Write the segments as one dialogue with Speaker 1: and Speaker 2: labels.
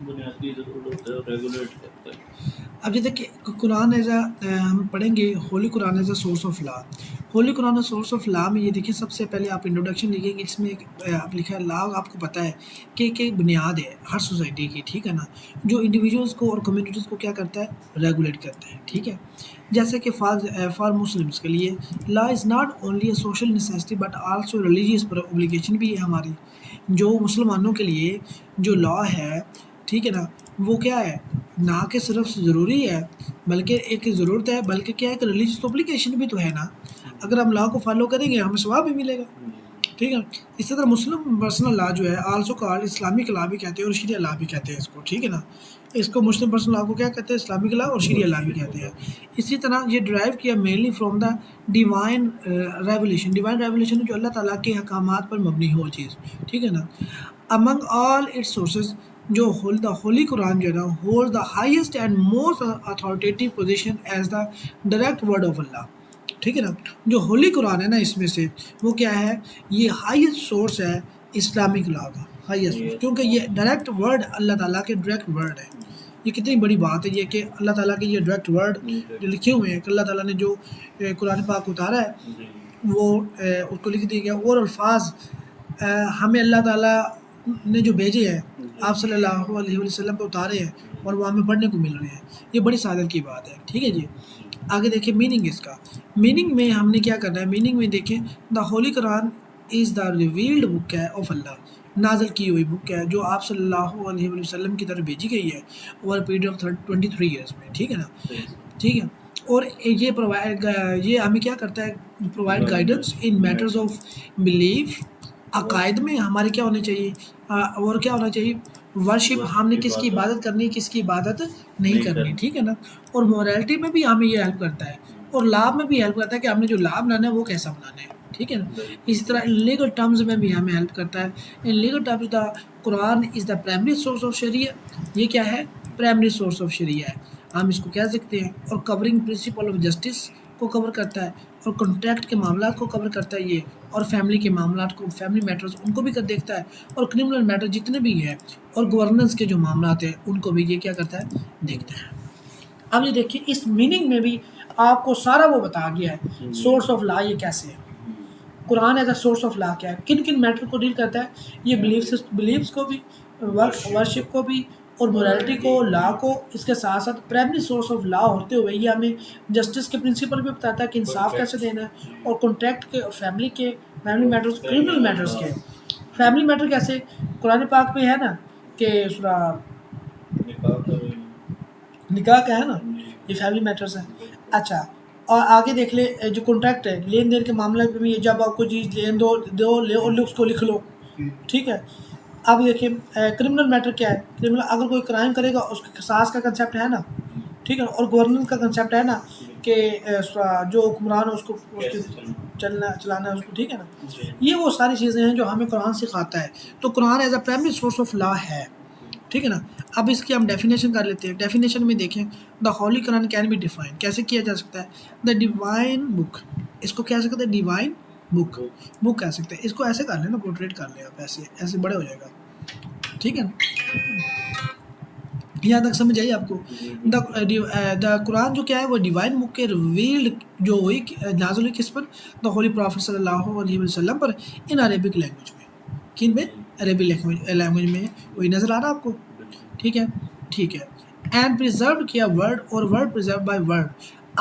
Speaker 1: بنیادی ضرورت ہے اور ریگولیٹ کرتا ہے.
Speaker 2: اب یہ دیکھیں قرآن ایز اے ہم پڑھیں گے holy Quran as a source of law. Holy Quran source of law میں یہ دیکھیں سب سے پہلے آپ انٹروڈکشن لکھیں گے، اس میں آپ لکھا ہے لا، آپ کو پتہ ہے کہ ایک بنیاد ہے ہر سوسائٹی کی، ٹھیک ہے نا، جو انڈیویجولس کو اور کمیونٹیز کو کیا کرتا ہے، ریگولیٹ کرتا ہے، ٹھیک ہے. جیسے کہ فار مسلمس کے لیے law is not only a social necessity but also religious obligation بھی ہے ہماری. جو مسلمانوں کے لیے جو لا ہے، ٹھیک ہے نا، وہ کیا ہے، نہ کہ صرف ضروری ہے بلکہ ایک ضرورت ہے، بلکہ کیا ہے کہ ریلیجیس اوبلیگیشن بھی تو ہے نا. اگر ہم لا کو فالو کریں گے ہمیں ثواب بھی ملے گا، ٹھیک ہے. اسی طرح مسلم پرسنل لا جو ہے آلسو کال اسلامک لا بھی کہتے ہیں اور شریعہ لا بھی کہتے ہیں اس کو، ٹھیک ہے نا. اس کو مسلم پرسنل لا کو کیا کہتے ہیں، اسلامک لا اور شریعہ لا بھی کہتے ہیں. اسی طرح یہ ڈرائیو کیا mainly from the divine revelation. Divine revelation جو اللہ تعالیٰ کے احکامات پر مبنی ہو چیز، ٹھیک ہے نا. امنگ آل اٹس سورسز جو ہولی قرآن جو ہے نا hold the highest and most authoritative position as the direct word of Allah, ٹھیک ہے نا. جو ہولی قرآن ہے نا اس میں سے وہ کیا ہے، یہ ہائیسٹ سورس ہے اسلامک لا کا، ہائیسٹ سورس، کیونکہ یہ ڈائریکٹ ورڈ اللہ تعالیٰ کے ڈائریکٹ ورڈ ہے. یہ کتنی بڑی بات ہے یہ کہ اللہ تعالیٰ کے یہ ڈائریکٹ ورڈ جو لکھے ہوئے ہیں کہ اللہ تعالیٰ نے جو قرآن پاک اتارا ہے وہ اس کو لکھ دیا گیا، اور الفاظ ہمیں اللہ تعالیٰ نے جو بھیجے ہیں آپ صلی اللہ علیہ وسلم پہ اتارے ہیں اور وہ ہمیں پڑھنے کو مل رہے ہیں. یہ بڑی سعادت کی بات ہے، ٹھیک ہے جی. آگے دیکھیں میننگ اس کا. میننگ میں ہم نے کیا کرنا ہے، میننگ میں دیکھیں دا ہولی قرآن از دا ریویلڈ بک ہے آف اللہ، نازل کی ہوئی بک ہے جو آپ صلی اللہ علیہ وسلم کی طرف بھیجی گئی ہے اوور پیریڈ آف 23 ایئرس میں، ٹھیک ہے نا، ٹھیک ہے. اور یہ ہمیں کیا کرتا ہے، provide guidance in matters of belief. عقائد میں ہمارے کیا ہونے چاہیے، اور کیا ہونا چاہیے، ورشپ، ہم نے کس کی عبادت کرنی، کس کی عبادت نہیں کرنی، ٹھیک ہے نا. اور مورالٹی میں بھی ہمیں یہ ہیلپ کرتا ہے، اور لا میں بھی ہیلپ کرتا ہے کہ ہم نے جو لا بنانا ہے وہ کیسا بنانا ہے، ٹھیک ہے نا. اسی طرح لیگل ٹرمز میں بھی ہمیں ہیلپ کرتا ہے. In legal terms the Quran is the primary source of Shariah. یہ کیا ہے، پرائمری سورس آف شریعہ ہے، ہم اس کو کہہ سکتے ہیں. اور کورنگ پرنسپل آف جسٹس کو کور کرتا ہے، اور کنٹریکٹ کے معاملات کو کور کرتا ہے یہ، اور فیملی کے معاملات کو، فیملی میٹرز ان کو بھی دیکھتا ہے، اور کرمنل میٹر جتنے بھی ہیں، اور گورننس کے جو معاملات ہیں ان کو بھی یہ کیا کرتا ہے، دیکھتا ہے. اب یہ دیکھیے اس میننگ میں بھی آپ کو سارا وہ بتا گیا ہے سورس آف لا یہ کیسے ہے. قرآن as a source of law کیا ہے، کن کن میٹر کو ڈیل کرتا ہے، یہ بلیفس کو بھی، ورشپ کو بھی، اور مورالٹی کو، لا کو، اس کے ساتھ ساتھ پرائمری سورس آف لا ہوتے ہوئے یہ ہمیں جسٹس کے پرنسپل بھی بتاتا ہے کہ انصاف کیسے دینا ہے، اور کنٹریکٹ کے، اور فیملی کے، فیملی میٹرز، کرمنل میٹرز کے. فیملی میٹر کیسے، قرآن پاک میں ہے نا کہ سورہ نکاح کا ہے نا، یہ فیملی میٹرز ہیں. اچھا، اور آگے دیکھ لیں جو کنٹریکٹ ہے، لین دین کے معاملے پہ بھی جب آپ کو چیز لین دو اور اس کو لکھ لو، ٹھیک ہے. اب دیکھیں کرمنل میٹر کیا ہے، کرمنل اگر کوئی کرائم کرے گا اس کے قصاص کا کنسیپٹ ہے نا، ٹھیک ہے. اور گورننس کا کنسیپٹ ہے نا کہ جو حکمران اس کو چلانا ہے اس کو، ٹھیک ہے نا. یہ وہ ساری چیزیں ہیں جو ہمیں قرآن سکھاتا ہے. تو Quran as a primary source of law ہے، ٹھیک ہے نا. اب اس کی ہم ڈیفینیشن کر لیتے ہیں. ڈیفینیشن میں دیکھیں دا ہولی قرآن کین بی ڈیفائن، کیسے کیا جا سکتا ہے، دا ڈیوائن بک، اس کو کہہ سکتے ہیں ڈیوائن بک کہہ سکتے ہیں. اس کو ایسے کر لیں نا، پورٹریٹ کر لیں آپ، ایسے بڑے ہو جائے گا، ٹھیک ہے نا. یہاں تک سمجھ آئی آپ کو. دا قرآن جو کیا ہے وہ ڈیوائن بک کے ریویلڈ جو ہوئی، نازل ہوئی کس پر، دا ہولی پرافٹ صلی اللہ علیہ وسلم پر، ان عربک لینگویج میں. کن میں، عربی لینگویج میں. وہی نظر آ رہا آپ کو، ٹھیک ہے، ٹھیک ہے. اینڈ پریزرو کیا ورڈ، اور ورڈ پریزرو بائی ورڈ.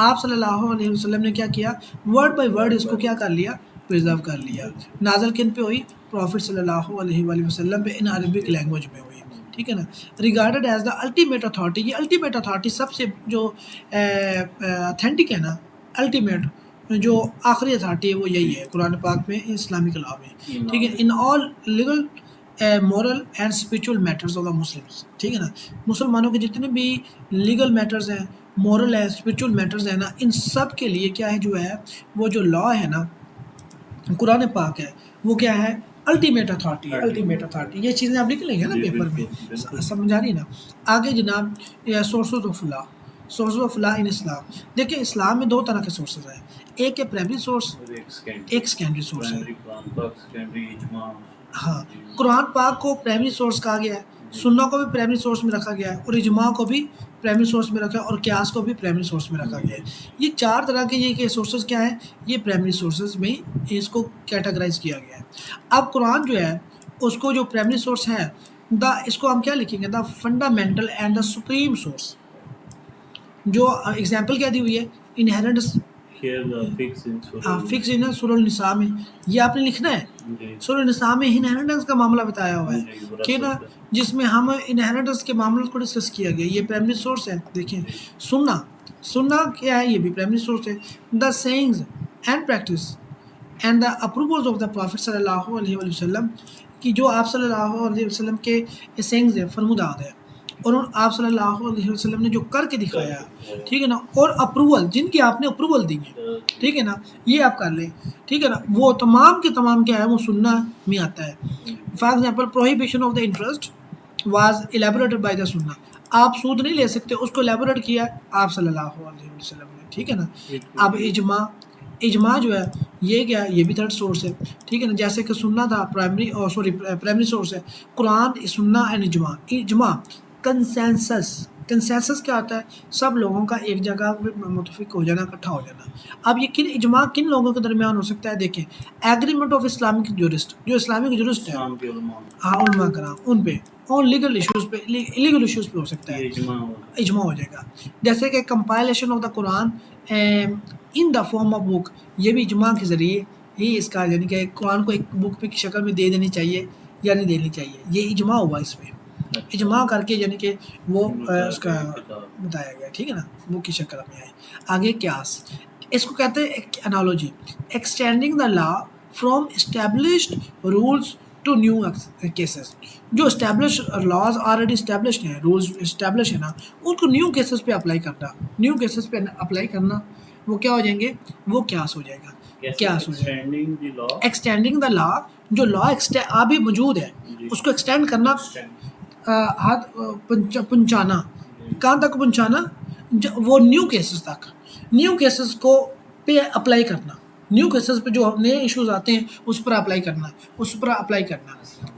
Speaker 2: آپ صلی اللہ علیہ وسلم نے کیا کیا، ورڈ بائی ورڈ اس کو کیا کر لیا، پریزرو کر لیا. نازل کن پہ ہوئی، پروفٹ صلی اللہ علیہ وسلم پہ، ان عربک لینگویج میں ہوئی، ٹھیک ہے نا. ریگارڈڈ ایز دا الٹیمیٹ اتھارٹی، یہ الٹیمیٹ اتھارٹی سب سے جو اتھینٹک ہے نا، الٹیمیٹ جو آخری اتھارٹی ہے وہ یہی ہے قرآن پاک میں، اسلامک لا میں، ٹھیک ہے. In all legal moral and spiritual matters of the Muslims, ٹھیک ہے نا. مسلمانوں کے جتنے بھی لیگل میٹرز ہیں، مورل ہے، اسپریچول میٹرز ہیں نا، ان سب کے لیے کیا ہے جو ہے وہ جو لا ہے نا قرآن پاک ہے وہ کیا ہے، الٹیمیٹ اتھارٹی ہے. الٹیمیٹ اتھارٹی یہ چیزیں آپ لکھ لیں گے نا پیپر میں، سمجھ آ رہی نا. آگے جناب sources of law, sources of law in Islam. دیکھیں اسلام میں دو طرح کے سورسز ہیں، ایک ہے پرائمری سورس، ایک سیکنڈری سورس ہے. ہاں، قرآن پاک کو پرائمری سورس کہا گیا ہے، سننا کو بھی پرائمری سورس میں رکھا گیا ہے اور اجماع کو بھی پرائمری سورس میں رکھا ہے اور قیاس کو بھی پرائمری سورس میں رکھا گیا ہے. یہ چار طرح کے یہ سورسز کیا ہیں, یہ پرائمری سورسز میں اس کو کیٹاگرائز کیا گیا ہے. اب قرآن جو ہے اس کو جو پرائمری سورس ہے اس کو ہم کیا لکھیں گے, the fundamental and the supreme source. جو ایگزامپل کیا دی ہوئی ہے, انہیرنٹس فکس ان سورہ النساء میں, یہ آپ نے لکھنا ہے. سورہ النساء میں انہیرنٹنس کا معاملہ بتایا ہوا ہے کہ نا, جس میں ہم انہیرنٹنس کے معاملات کو ڈسکس کیا گیا. یہ پرائمری سورس ہے. دیکھیں سننا کیا ہے, یہ بھی پرائمری سورس ہے. The sayings and practice and the approvals of the prophet صلی اللہ علیہ وسلم, کہ جو آپ صلی اللہ علیہ وسلم کے سینگز ہیں, فرمودات ہیں, اور آپ صلی اللہ علیہ وسلم نے جو کر کے دکھایا, ٹھیک ہے نا, اور اپروول جن کی آپ نے اپروول دی ہے, ٹھیک ہے نا, یہ آپ کر لیں, ٹھیک ہے نا. وہ تمام کے تمام کیا ہے, وہ سننا میں آتا ہے. For example prohibition of the interest was elaborated by the سننا. آپ سود نہیں لے سکتے, اس کو ایلیبوریٹ کیا آپ صلی اللہ علیہ وسلم نے, ٹھیک ہے نا. اب اجماع جو ہے یہ کیا ہے, یہ بھی تھرڈ سورس ہے, ٹھیک ہے نا. جیسے کہ سننا تھا پرائمری سورس ہے. قرآن سننا اینڈ اجماع کنسنسس کیا ہوتا ہے, سب لوگوں کا ایک جگہ متفق ہو جانا, اکٹھا ہو جانا. اب یہ اجماع کن لوگوں کے درمیان ہو سکتا ہے, دیکھیں ایگریمنٹ آف اسلامک جورسٹ, جو اسلامک جورسٹ ہے, ہاں علماء کرام, ان پہ اور لیگل ایشوز پہ ہو سکتا ہے, اجماع ہو جائے گا. جیسے کہ compilation of the Quran in the form of book, یہ بھی اجماع کے ذریعے ہی اس کا, یعنی کہ قرآن کو ایک بک پہ کی شکل میں دے دینی چاہیے یا نہیں دینی چاہیے, یہ اجماع ہوا اس میں. اجماع کر کے یعنی کہ وہ اس کا بتایا گیا, ٹھیک ہے نا, وہ کی شکل میں آئی. آگے قیاس, اس کو کہتے ہیں analogy, extending the law from established rules to new cases. جو اسٹیبلش لاز آلریڈی اسٹیبلشڈ ہیں, رولز اسٹیبلش ہیں نا, ان کو نیو کیسز پہ اپلائی کرنا, وہ کیا ہو جائیں گے, وہ قیاس ہو جائے گا. قیاس ہو جائے گا ایکسٹینڈنگ دا لا, جو لا ابھی موجود ہے اس کو ایکسٹینڈ کرنا, پہنچانا, کہاں تک پہنچانا, وہ نیو کیسز تک, نیو کیسز کو پہ اپلائی کرنا, نیو کیسز پہ جو نئے ایشوز آتے ہیں اس پر اپلائی کرنا.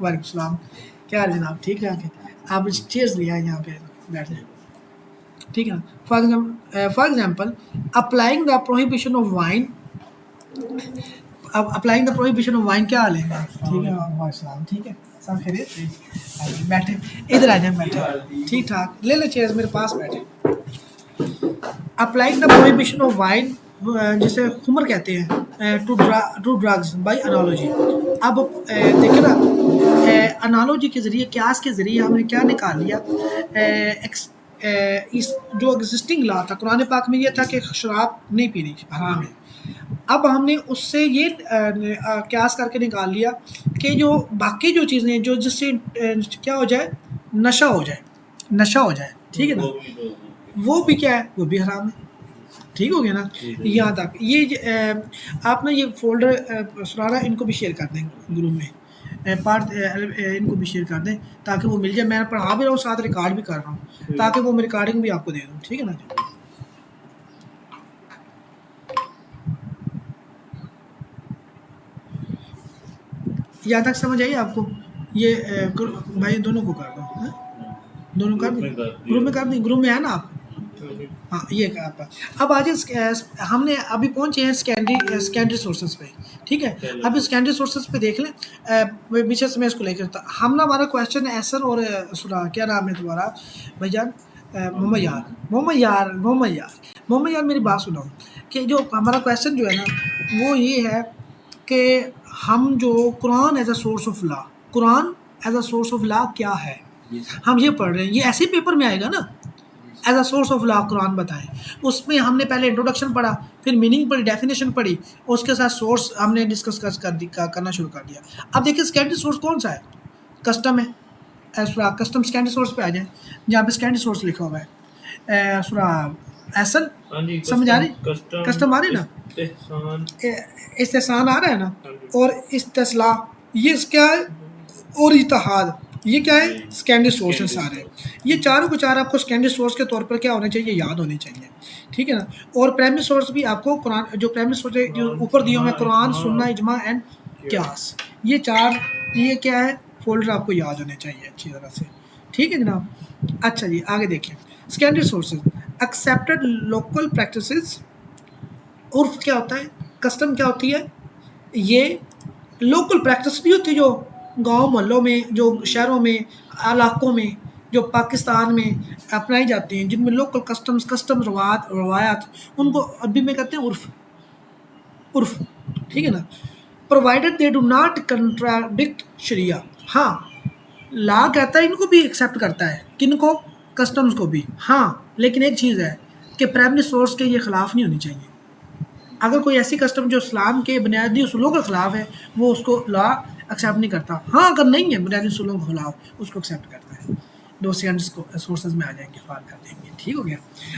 Speaker 2: وعلیکم السلام, کیا حال جناب, ٹھیک ہے, آپ چیز لیا ہے یہاں پہ بیٹھ جائیں, ٹھیک ہے نا. For example applying the prohibition of wine, کیا حال ہے, ٹھیک ہے, السلام, ٹھیک ہے, سب خیریت, بیٹھے ادھر آ جائیں, بیٹھے ٹھیک ٹھاک, لے لیں چیئر میرے پاس بیٹھے. اپلائنگ دا پروہیبیشن آف وائن, جسے خمر کہتے ہیں, ٹو ڈرگز بائی انالوجی. اب دیکھیں نا, انالوجی کے ذریعے, قیاس کے ذریعے ہم نے کیا نکال لیا, اس جو ایگزسٹنگ لا تھا قرآن پاک میں, یہ تھا کہ شراب نہیں پینی, حرام ہے. اب ہم نے اس سے یہ قیاس کر کے نکال لیا کہ جو باقی جو چیزیں ہیں, جو جس سے کیا ہو جائے, نشہ ہو جائے, ٹھیک ہے نا, وہ بھی کیا ہے, وہ بھی حرام ہے. ٹھیک ہو گیا نا, یہاں تک. یہ آپ نا یہ فولڈر سنارا, ان کو بھی شیئر کر دیں گروپ میں, پارٹ ان کو بھی شیئر کر دیں تاکہ وہ مل جائے. میں پڑھا بھی رہا ہوں, ساتھ ریکارڈ بھی کر رہا ہوں, تاکہ وہ میں ریکارڈنگ بھی آپ کو دے دوں, ٹھیک ہے نا. یہاں تک سمجھ آئی آپ کو, یہ بھائی دونوں کو کر دو, دونوں کر دیں, گروپ میں کر دیں, گروپ میں ہے نا آپ, ہاں یہ آپ. اب آج ہم نے ابھی پہنچے ہیں سیکنڈری سورسز پہ, ٹھیک ہے. اب سیکنڈری سورسز پہ دیکھ لیں, پیچھے سے میں اس کو لے کے ہوتا ہم نا, ہمارا کویشچن ہے ایسر اور سنا, کیا نام ہے تمہارا بھائی جان, محمد یار, میری بات سنو, کہ جو ہمارا کویشچن جو ہے نا, وہ یہ ہے کہ ہم جو Quran as a source of law کیا ہے, ہم یہ پڑھ رہے ہیں. یہ ایسے پیپر میں آئے گا نا, as a source of law Quran بتائیں. اس میں ہم نے پہلے انٹروڈکشن پڑھا, پھر میننگ پڑھی, ڈیفینیشن پڑھی, اس کے ساتھ سورس ہم نے ڈسکس کرنا شروع کر دیا. اب دیکھیں سیکنڈری سورس کون سا ہے, کسٹم ہے. کسٹم سیکنڈری سورس پہ آ جائیں, جہاں پہ سیکنڈری سورس لکھا ہوا ہے, سورہ ایسن, سمجھ آ رہی, کسٹم آ رہی نا, استحسان آ رہا ہے نا, اور استصلاح, یہ کیا ہے, اور اتحاد, یہ کیا ہے, سیکنڈری سورسز آ رہے ہیں. یہ چاروں کو چار آپ کو سیکنڈری سورس کے طور پر کیا ہونے چاہیے, یاد ہونے چاہیے, ٹھیک ہے نا. اور پرائمری سورس بھی آپ کو قرآن, جو پرائمری سورس جو اوپر دیے ہوئے ہیں, قرآن, سننا, اجماع اینڈ قیاس, یہ چار, یہ کیا ہے, فولڈر آپ کو یاد ہونے چاہیے اچھی طرح سے, ٹھیک ہے جناب. اچھا جی آگے دیکھیں. Secondary sources accepted local practices. عرف کیا ہوتا ہے, کسٹم کیا ہوتی ہے, یہ لوکل پریکٹس نہیں ہوتی جو گاؤں محلوں میں, جو شہروں میں, علاقوں میں, جو پاکستان میں اپنائی جاتی ہیں, جن میں لوکل کسٹم روایات, ان کو عربی میں کہتے ہیں عرف. ٹھیک ہے نا. Provided they do not contradict sharia. ہاں لا کہتا ہے ان کو بھی ایکسیپٹ کرتا ہے, کن کو, کسٹمز کو بھی. ہاں لیکن ایک چیز ہے کہ پرائمری سورس کے یہ خلاف نہیں ہونی چاہیے. اگر کوئی ایسی کسٹم جو اسلام کے بنیادی اصولوں کے خلاف ہے وہ اس کو لا ایکسیپٹ نہیں کرتا. ہاں اگر نہیں ہے بنیادی اصولوں کے خلاف اس کو ایکسیپٹ کرتا ہے. دو سیکنڈ سورسز میں آ جائیں گے, فار کر دیں گے. ٹھیک ہو گیا.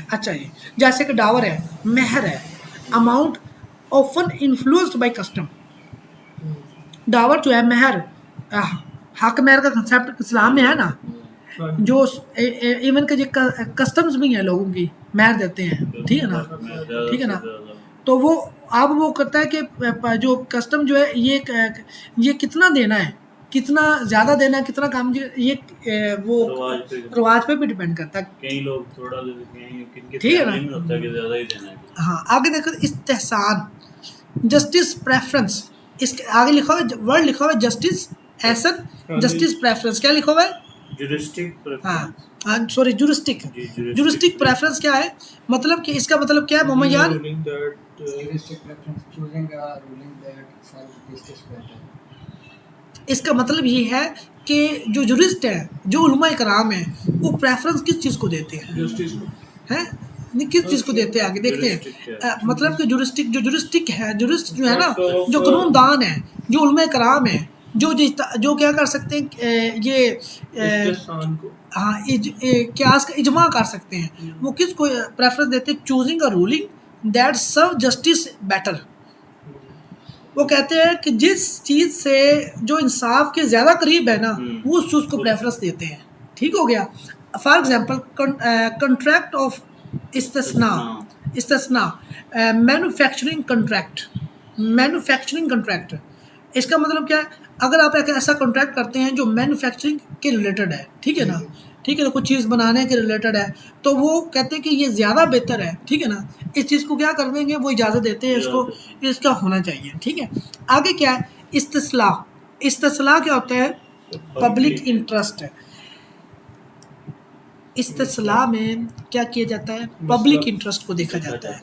Speaker 2: اچھا جی جیسے کہ ڈاور ہے, مہر ہے, amount often influenced by custom. Dower جو ہے مہر, حق مہر کا کنسیپٹ اسلام میں ہے نا, جو ایون کہ کسٹمز بھی ہیں لوگوں کی مہر دیتے ہیں. ٹھیک ہے نا, ٹھیک ہے نا. تو وہ اب وہ کرتا ہے کہ جو کسٹم جو ہے یہ کتنا دینا ہے, کتنا زیادہ دینا ہے, کتنا کم, یہ وہ رواج پہ بھی ڈیپینڈ کرتا ہے.
Speaker 1: کئی لوگ تھوڑا دیتے ہیں,
Speaker 2: ٹھیک ہے نا.
Speaker 1: ہوتا ہے کہ زیادہ ہی دینا ہے.
Speaker 2: ہاں آگے دیکھو استحسان, جسٹس پریفرنس. اس کے آگے لکھا ہوا ہے, ورڈ لکھا ہوا ہے جسٹس, ایسن جسٹس پریفرنس. کیا لکھا ہوا ہے, ہاں سوری جورسٹک. جورسٹک پریفرنس کیا ہے, مطلب کہ اس کا مطلب کیا ہے محمد جان, اس کا مطلب یہ ہے کہ جو جورسٹ ہیں, جو علماء کرام ہیں, وہ پریفرنس کس چیز کو دیتے ہیں, کس چیز کو دیتے ہیں آگے دیکھتے ہیں. مطلب کہ جورسٹک ہے, جورسٹ جو ہے نا, جو قانون دان ہے, جو علماء کرام ہیں, جو کیا کر سکتے ہیں, یہ ہاں قیاس کا اجماع کر سکتے ہیں. وہ کس کو پریفرنس دیتے ہیں, choosing a ruling that serve justice better. وہ کہتے ہیں کہ جس چیز سے جو انصاف کے زیادہ قریب ہے نا, وہ اس چیز کو پریفرنس دیتے ہیں. ٹھیک ہو گیا. For example contract of istisna manufacturing contract. اس کا مطلب کیا ہے, اگر آپ ایک ایسا کنٹریکٹ کرتے ہیں جو مینوفیکچرنگ کے ریلیٹڈ ہے, ٹھیک ہے نا, ٹھیک ہے نا, کچھ چیز بنانے کے ریلیٹڈ ہے, تو وہ کہتے ہیں کہ یہ زیادہ بہتر ہے. ٹھیک ہے نا, اس چیز کو کیا کر دیں گے, وہ اجازت دیتے ہیں اس کو, اس کا ہونا چاہیے. ٹھیک ہے. آگے کیا ہے, استصلاح کیا ہوتا ہے, پبلک انٹرسٹ. استصلاح میں کیا کیا جاتا ہے, پبلک انٹرسٹ کو دیکھا جاتا ہے.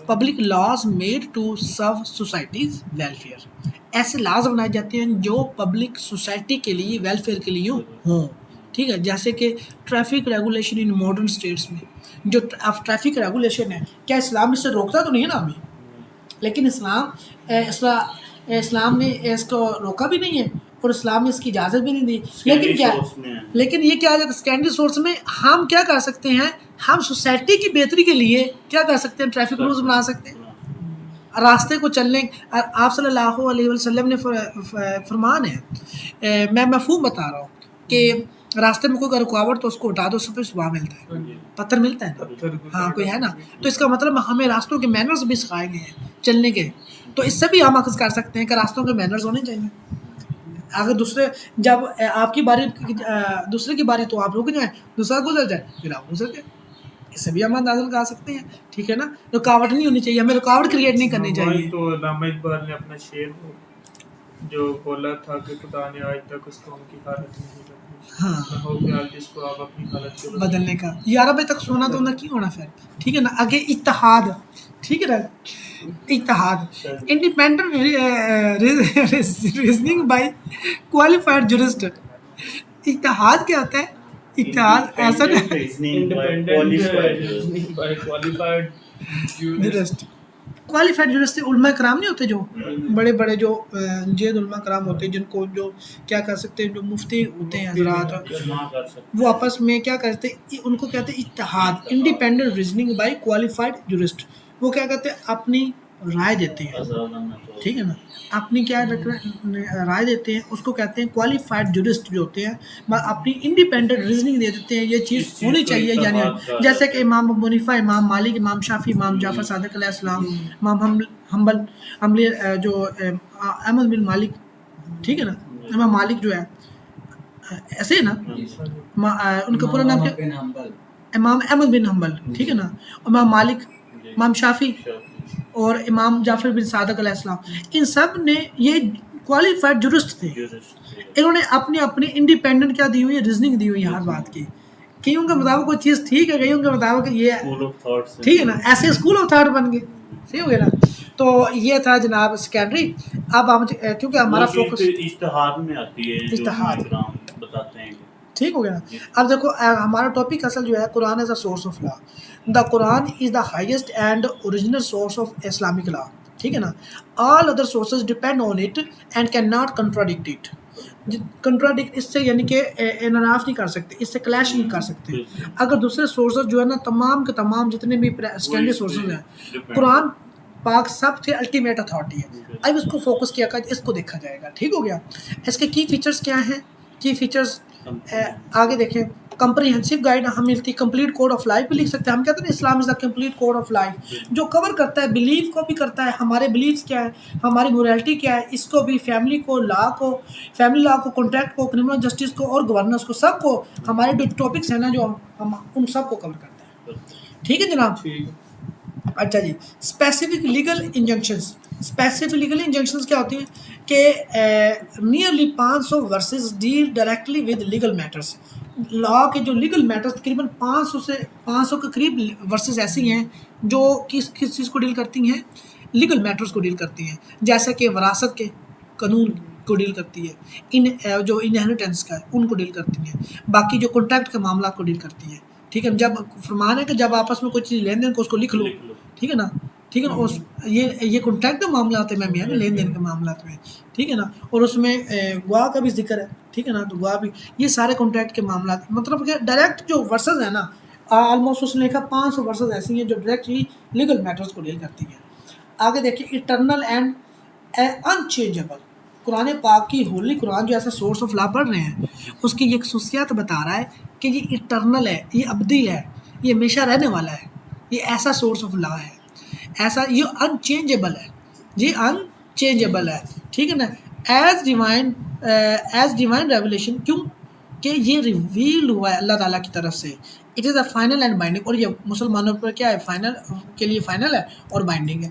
Speaker 2: Public laws made to serve societies welfare. ایسے لاز بنائے جاتے ہیں جو پبلک سوسائٹی کے لیے ویلفیئر کے لیے ہوں. ٹھیک ہے. جیسے کہ traffic regulation in modern states میں, جو ٹریفک ریگولیشن ہے, کیا اسلام اس سے روکتا تو نہیں ہے نا ہمیں, لیکن اسلام نے اس کو روکا بھی نہیں ہے, اور اسلام نے اس کی اجازت بھی نہیں دی. لیکن کیا, لیکن یہ کیا ہے, سیکنڈری سورس میں ہم کیا کر سکتے ہیں, ہم سوسائٹی کی بہتری کے لیے کیا کر سکتے ہیں, ٹریفک رولز بنا سکتے ہیں. راستے کو چلنے, آپ صلی اللہ علیہ وسلم نے فرمان ہے, میں مفہوم بتا رہا ہوں کہ راستے میں کوئی رکاوٹ تو اس کو ہٹا دو, سب سے وہاں ملتا ہے, پتھر ملتا ہے نا, ہاں کوئی ہے نا. تو اس کا مطلب ہمیں راستوں کے مینرز بھی سکھائے گئے ہیں چلنے کے, تو اس سے بھی ہم اخذ کر سکتے ہیں کہ راستوں کے مینرز ہونے چاہیے. اگر دوسرے, جب آپ کی باری دوسرے کی باری تو آپ رک جائیں, دوسرا گزر جائے پھر آپ گزر جائیں, اس سے بھی ہم اندازہ لگا سکتے ہیں. ٹھیک ہے نا, رکاوٹ نہیں ہونی چاہیے, ہمیں رکاوٹ کریٹ نہیں کرنی چاہیے.
Speaker 3: تو علامہ اقبال نے اپنا شعر جو بولا تھا کہ خدا نے آج تک اس قوم کی حالت نہیں بدلی,
Speaker 2: ہاں
Speaker 3: ہو خیال جس کو آپ اپنی حالت سے
Speaker 2: بدلنے کا, 11 بجے تک سونا تو نہ کیوں ہونا پھر. ٹھیک ہے نا. آگے اتحاد, ٹھیک ہے نا, اتحاد independent reasoning by qualified jurist. اتحاد کیا ہوتا ہے, اتحاد ایسا کوالیفائڈ جورسٹ علماء کرام نہیں ہوتے, جو بڑے بڑے جو جید علماء کرام ہوتے ہیں, جن کو جو کیا کر سکتے ہیں, جو مفتی ہوتے ہیں حضرات, وہ آپس میں کیا کرتے ہیں, ان کو کہتے ہیں اتحاد, independent reasoning by qualified jurist. وہ کیا کہتے ہیں, اپنی رائے دیتے ہیں. ٹھیک ہے نا, اپنی کیا رائے دیتے ہیں, اس کو کہتے ہیں کوالیفائڈ جورسٹ جو ہوتے ہیں, اپنی انڈیپینڈنٹ ریزننگ دے دیتے ہیں, یہ چیز ہونی چاہیے یعنی, جیسے کہ امام ابو حنیفہ, امام مالک, امام شافعی, امام جعفر صادق علیہ السلام, امام حنبل جو احمد بن مالک. ٹھیک ہے نا, امام مالک جو ہے ایسے ہے نا،
Speaker 3: جی سر
Speaker 2: ان کا پورا نام کیا؟
Speaker 4: بن حنبل،
Speaker 2: امام احمد بن حنبل، ٹھیک ہے نا، امام مالک،
Speaker 1: جی
Speaker 2: امام شافعی
Speaker 1: شافعی
Speaker 2: اور امام جعفر بن صادق علیہ السلام، ان سب نے یہ کوالیفائڈ جورسٹ تھے.
Speaker 1: جورسٹ تھے.
Speaker 2: انہوں نے اپنی اپنی انڈیپینڈنٹ کیا دی ہوئی ہے، ریزننگ دی ہوئی ہے ہر بات کی. کئیوں کے مطابق کوئی چیز ٹھیک ہے، کئیوں کے مطابق یہ
Speaker 1: اسکول آف تھاٹس
Speaker 2: ٹھیک ہے نا، ایسے اسکول آف تھاٹ بن گئے. صحیح ہو گیا نا. تو یہ تھا جناب سیکنڈری. اب ہم کیونکہ ہمارا
Speaker 1: وہ چیز
Speaker 2: فوکس
Speaker 1: پھر اشتہار میں آتی ہے جو
Speaker 2: اشتہار.
Speaker 1: اکرام بتاتے ہیں.
Speaker 2: ٹھیک ہو گیا نا. اب دیکھو ہمارا ٹاپک اصل جو ہے قرآن as a source of law. The Quran is the highest and original source of Islamic law. ٹھیک ہے نا. All other sources depend on it and can not contradict it. Contradict اس سے یعنی کہ انحراف نہیں کر سکتے، اس سے کلیش نہیں کر سکتے. اگر دوسرے سورسز جو ہے نا تمام کے تمام جتنے بھی سیکنڈری سورسز ہیں، قرآن پاک سب سے الٹیمیٹ اتھارٹی ہے. اب اس کو فوکس کیا کر اس کو دیکھا جائے گا. ٹھیک ہو گیا. اس کے کی فیچرز کیا ہیں؟ کی فیچرز آگے دیکھیں. کمپریہنسو گائیڈ ہم ملتی کمپلیٹ کوڈ آف لائف بھی لکھ سکتے ہیں. ہم کہتے ہیں Islam is the complete code of life, جو کور کرتا ہے بلیف کو بھی کرتا ہے، ہمارے بلیفس کیا ہے، ہماری مورالٹی کیا ہے، اس کو بھی فیملی کو، لا کو، فیملی لا کو، کانٹریکٹ کو، کرمنل جسٹس کو اور گورننس کو، سب کو ہمارے جو ٹاپکس ہیں نا جو ہم ان سب کو کور کرتا ہے. ٹھیک ہے جناب.
Speaker 3: ٹھیک.
Speaker 2: اچھا جی. Specific legal injunctions. Specific legal injunctions کیا ہوتی ہیں کہ nearly 500 verses deal directly with legal matters. Law کے جو لیگل میٹرز تقریباً 500 کے قریب ورسز ایسی ہیں جو کس چیز کو ڈیل کرتی ہیں؟ لیگل میٹرز کو ڈیل کرتی ہیں. جیسا کہ وراثت کے قانون کو ڈیل کرتی ہے، جو انہیریٹنس کا ہے ان کو ڈیل کرتی ہیں، باقی جو کانٹریکٹ کے معاملات کو ڈیل کرتی ہیں. ٹھیک ہے. جب فرمان ہے کہ جب آپس میں کوئی چیز لین دین کو اس کو لکھ لو. ٹھیک ہے نا. ٹھیک ہے نا. یہ کانٹریکٹ کے معاملات میں بھی ہے نا، لین دین کے معاملات میں. ٹھیک ہے نا. اور اس میں گواہ کا بھی ذکر ہے. ٹھیک ہے نا. تو گواہ بھی، یہ سارے کانٹریکٹ کے معاملات، مطلب کہ ڈائریکٹ جو ورسز ہیں نا، آلموسٹ اس نے لکھا 500 ورسز ایسی ہیں جو ڈائریکٹلی لیگل میٹرز کو ڈیل کرتی ہیں. آگے دیکھیں اٹرنل اینڈ انچینجبل. قرآن پاک کی ہولی قرآن جو ایسا سورس آف لا پڑھ رہے ہیں، اس کی یہ خصوصیات بتا رہا ہے کہ یہ اٹرنل ہے، یہ ابدی ہے، یہ ہمیشہ رہنے والا ہے، یہ ایسا سورس آف لا ہے، ایسا یہ انچینجبل ہے. جی انچینجبل ہے. ٹھیک ہے نا. As divine revelation. کیوں کہ یہ ریویل ہوا ہے اللہ تعالیٰ کی طرف سے. It is a final and binding. اور یہ مسلمانوں پر کیا ہے؟ فائنل کے لیے فائنل ہے اور بائنڈنگ ہے.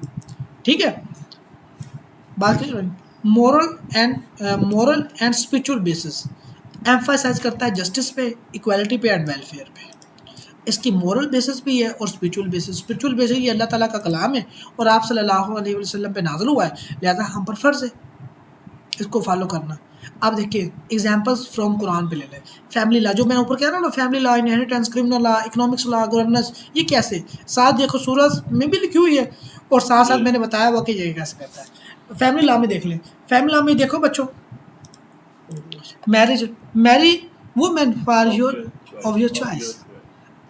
Speaker 2: ٹھیک ہے. بات کر مورل اینڈ اسپریچول بیسس. ایمفاسائز کرتا ہے جسٹس پہ، ایکوالٹی پہ اینڈ ویلفیئر پہ. اس کی مورل بیسس بھی ہے اور اسپریچول بیسس. اسپریچول بیسس یہ اللہ تعالیٰ کا کلام ہے اور آپ صلی اللہ علیہ وسلم پہ نازل ہوا ہے، لہٰذا ہم پر فرض ہے اس کو فالو کرنا. اب دیکھیں ایگزامپلس فرام قرآن پہ لے لیں. فیملی لا جو میں اوپر کہہ رہا ہوں نا، فیملی لا، انہیریٹنس، کرمنل لا، اکنامکس لا، گورننس، یہ کیسے ساتھ دیکھو سورج میں بھی لکھی ہوئی ہے اور ساتھ ساتھ میں نے بتایا ہوا کہ یہ کیسے کرتا ہے. فیملی لا میں دیکھ لیں. فیملی لا میں دیکھو بچوں، marry women for of your choice.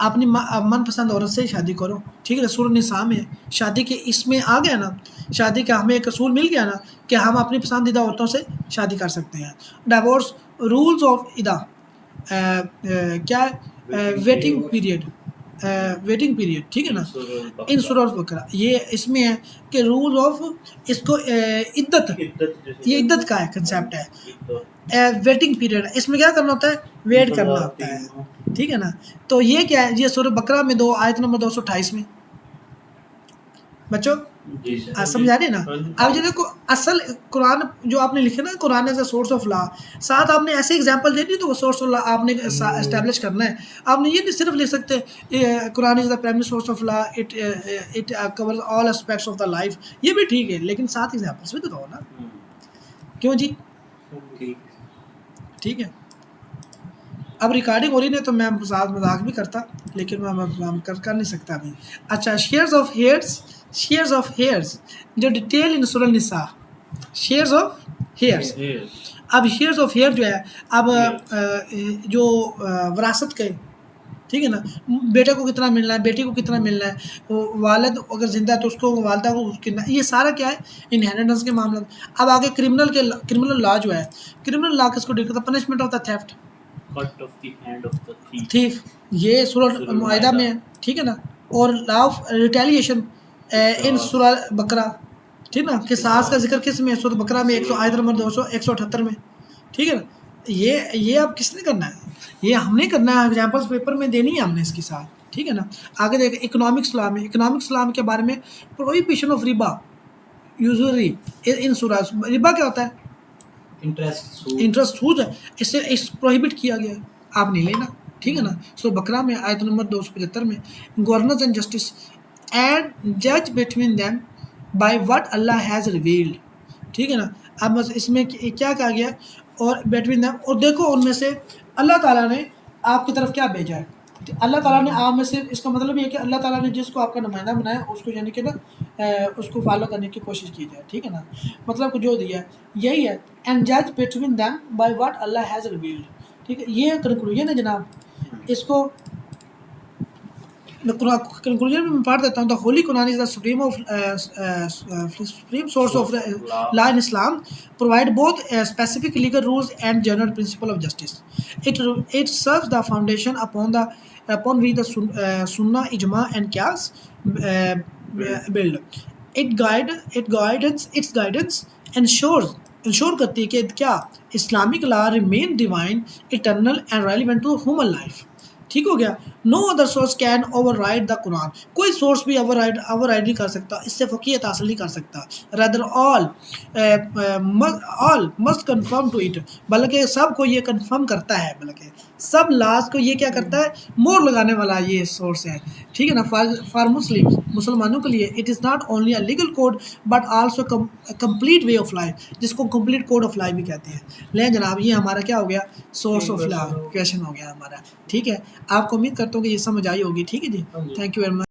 Speaker 2: اپنی من پسند عورت سے شادی کرو. ٹھیک ہے. سورۃ النساء میں شادی کے اس میں آ گیا نا، شادی کا ہمیں ایک اصول مل گیا نا کہ ہم اپنی پسندیدہ عورتوں سے شادی کر سکتے ہیں. ڈیورس رولز آف ادا کیا ہے؟ Waiting period. ٹھیک ہے نا. ان سورۃ البقرہ یہ اس میں ہے کہ رول آف اس کو عدت، یہ عدت کا ہے کنسیپٹ ہے. ویٹنگ پیریڈ اس میں کیا کرنا ہوتا ہے؟ ویٹ کرنا ہوتا ہے. ٹھیک ہے نا. تو یہ کیا ہے؟ یہ سورۃ بقرہ میں آیت نمبر 228 میں. بچوں سمجھا رہے نا. اب جو دیکھو اصل قرآن جو آپ نے لکھے نا، Quran as a source of law, ساتھ آپ نے ایسے ایگزامپل دینی تو وہ سورس آف لا آپ نے اسٹیبلش کرنا ہے. آپ نے یہ نہیں صرف لکھ سکتے Quran is the primary source of law, it covers all aspects of the life. یہ بھی ٹھیک ہے لیکن ساتھ ایگزامپلس بھی تو دو نا. کیوں جی؟ ٹھیک ہے. اب ریکارڈنگ ہو رہی ہے تو میں ساتھ مذاق بھی کرتا، لیکن میں کر نہیں سکتا ابھی. اچھا. شیئرز آف ہیئرز جو ڈیٹیل ان سورۃ النساء. Shares of heirs. اب شیئرز آف ہیئر جو ہے، اب جو وراثت کے، ٹھیک ہے نا، بیٹے کو کتنا ملنا ہے، بیٹی کو کتنا ملنا ہے، والد اگر زندہ ہے تو اس کو، والدہ کو کتنا، یہ سارا کیا ہے؟ انہیریٹنس کے معاملات. اب آگے کرمنل لا جو ہے، کرمنل لا کس کو ڈیل کرتا ہے؟ Punishment of the theft, تھیف. یہ سورۃ معاہدہ میں ہے. ٹھیک ہے نا. اور لا آف ریٹیلیشن ان سورۃ بقرہ. ٹھیک نا. قصاص کا ذکر کس میں؟ سورۃ بقرہ میں آیت نمبر 178 میں. ٹھیک ہے نا. یہ اب کس نے کرنا ہے؟ یہ ہم نے کرنا ہے، ایگزامپلس پیپر میں دینی ہے ہم نے اس کے ساتھ، ٹھیک ہے نا. آگے دیکھیں اکنامک اسلام ہے. اکنامک اسلام کے بارے میں پروہیبیشن آف ربا یوزری ان سورہ. ربا کیا ہوتا ہے؟ انٹرسٹ سود ہے، اس سے پروہیبٹ کیا گیا ہے، آپ نہیں لینا، ٹھیک ہے نا. سو بقرہ میں آیت نمبر 275 میں گورننس اینڈ جسٹس اینڈ جج between them by what Allah has revealed, ٹھیک ہے نا. اب بس اس میں کیا کہا گیا اور بٹوین دیم، اور دیکھو ان میں سے اللہ تعالیٰ نے آپ کی طرف کیا بھیجا ہے. اللہ تعالیٰ نے آپ میں سے، اس کا مطلب یہ ہے کہ اللہ تعالیٰ نے جس کو آپ کا نمائندہ بنایا اس کو یعنی کہ نا اس کو فالو کرنے کی کوشش کی جائے، ٹھیک ہے نا. مطلب کہ جو دیا ہے یہی ہے. اینڈ جج between them by what Allah has revealed, ٹھیک ہے. یہ کنکلوژن ہے جناب. اس کو کنکلوژن میں پڑھ دیتا ہوں. دا ہولی قرآن is the supreme source of law in Islam, provide both specific legal rules and general principle of justice. It serves the foundation upon which the Sunnah, Ijma and Qiyas build. Its guidance ensure کرتی ہے کہ کیا Islamic law remain divine eternal and relevant to human life. ٹھیک ہو گیا. No other source can override the Quran. کوئی source بھی over ride نہیں کر سکتا، اس سے فقیت حاصل نہیں کر سکتا. Rather all must conform to it, بلکہ سب کو یہ کنفرم کرتا ہے، بلکہ سب لاز کو یہ کیا کرتا ہے، مور لگانے والا یہ سورس ہے، ٹھیک ہے نا. فار مسلمانوں کے لیے it is not only a legal code but also complete way of life, جس کو کمپلیٹ کوڈ آف لائف بھی کہتے ہیں. لیں جناب، یہ ہمارا کیا ہو گیا، سورس آف لا کویشچن ہو گیا ہمارا. ٹھیک ہے، آپ کو امید کرتا ہوں کہ یہ سمجھ آئی ہوگی. ٹھیک ہے جی، تھینک یو ویری مچ.